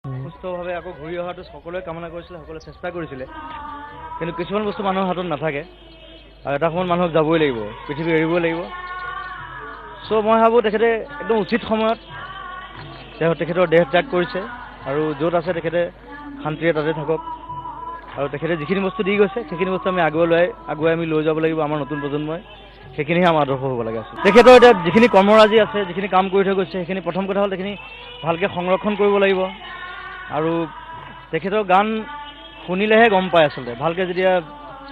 সুস্থভাৱে আকৌ ঘূৰি অহাটো সকলোৱে কামনা কৰিছিলে, সকলোৱে চেষ্টা কৰিছিলে, কিন্তু কিছুমান বস্তু মানুহৰ হাতত নাথাকে আৰু এটা সময়ত মানুহক যাবই লাগিব, পৃথিৱী এৰিবই লাগিব। চ' মই ভাবোঁ তেখেতে একদম উচিত সময়ত তেখেতৰ দেহ ত্যাগ কৰিছে আৰু য'ত আছে তেখেতে শান্তিৰে তাতে থাকক আৰু তেখেতে যিখিনি বস্তু দি গৈছে সেইখিনি বস্তু আমি আগুৱাই আমি লৈ যাব লাগিব। আমাৰ নতুন প্ৰজন্মই সেইখিনিহে আমাৰ আদৰ্শ হ'ব লাগে আচলতে। তেখেতৰ এতিয়া যিখিনি কৰ্মৰাজি আছে, যিখিনি কাম কৰি থৈ গৈছে, সেইখিনি প্ৰথম কথা হ'ল সেইখিনি ভালকৈ সংৰক্ষণ কৰিব লাগিব আৰু তেখেতৰ গান শুনিলেহে গম পায় আচলতে, ভালকৈ যেতিয়া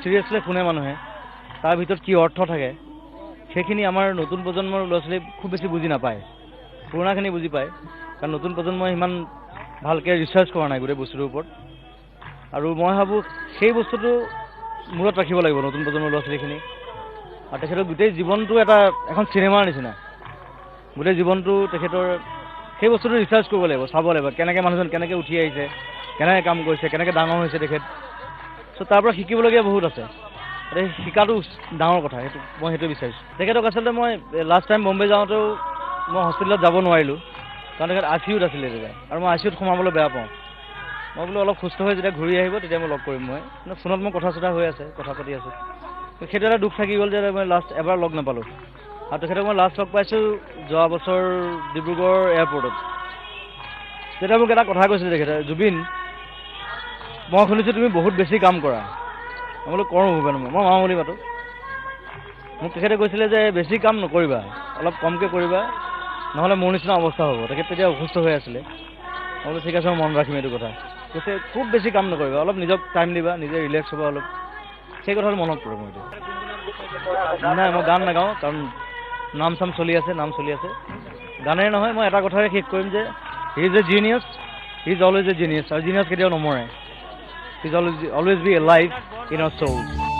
চিৰিয়াছলি শুনে মানুহে তাৰ ভিতৰত কি অৰ্থ থাকে সেইখিনি আমাৰ নতুন প্ৰজন্মৰ ল'ৰা ছোৱালী খুব বেছি বুজি নাপায়, পুৰণাখিনি বুজি পায়, কাৰণ নতুন প্ৰজন্মই ইমান ভালকৈ ৰিচাৰ্চ কৰা নাই গোটেই বস্তুটোৰ ওপৰত। আৰু মই ভাবোঁ সেই বস্তুটো মূৰত ৰাখিব লাগিব নতুন প্ৰজন্মৰ ল'ৰা ছোৱালীখিনি। আৰু তেখেতৰ গোটেই জীৱনটো এখন চিনেমাৰ নিচিনা, গোটেই জীৱনটো তেখেতৰ সেই বস্তুটো ৰিচাৰ্চ কৰিব লাগিব, চাব লাগিব কেনেকৈ মানুহজন কেনেকৈ উঠি আহিছে, কেনেকৈ কাম কৰিছে, কেনেকৈ ডাঙৰ হৈছে তেখেত। চ' তাৰ পৰা শিকিবলগীয়া বহুত আছে, শিকাটো ডাঙৰ কথা, মই সেইটো বিচাৰিছোঁ। তেখেতক আচলতে মই লাষ্ট টাইম বম্বে যাওঁতেও মই হস্পিটেলত যাব নোৱাৰিলোঁ, কাৰণ তেখেত ICUত আছিলে তেতিয়া, আৰু মই ICUত সোমাবলৈ বেয়া পাওঁ। মই বোলো অলপ সুস্থ হৈ যেতিয়া ঘূৰি আহিব তেতিয়া মই লগ কৰিম। মই ফোনত মোৰ কথা চথা হৈ আছে, কথা পাতি আছোঁ। সেইটো এটা দুখ থাকি গ'ল যে মই লাষ্ট এবাৰ লগ নাপালোঁ। আৰু তেখেতক মই লাষ্ট লগ পাইছোঁ যোৱা বছৰ ডিব্ৰুগড় এয়াৰপৰ্টত। তেতিয়া মোক এটা কথা কৈছিলে তেখেতে, জুবিন মই শুনিছোঁ তুমি বহুত বেছি কাম কৰা। মই বোলো কৰোঁ ভূপেন, মই মাও বুলি মাতোঁ। মোক তেখেতে কৈছিলে যে বেছি কাম নকৰিবা, অলপ কমকৈ কৰিবা, নহ'লে মোৰ নিচিনা অৱস্থা হ'ব। তেখেত তেতিয়া অসুস্থ হৈ আছিলে। মই বোলো ঠিক আছে, মই মনত ৰাখিম এইটো কথা। কৈছে খুব বেছি কাম নকৰিবা, অলপ নিজক টাইম দিবা, নিজে ৰিলেক্স হ'বা অলপ। সেই কথাটো মনত পৰে মোৰ এতিয়া। নাই মই গান নাগাওঁ, কাৰণ নাম চলি আছে। গানেৰে নহয়, মই এটা কথাৰে শেষ কৰিম যে he is a genius, he is always a genius, আৰু জিনিয়াছ কেতিয়াও নমৰে। He is always be alive in our চৌলছ।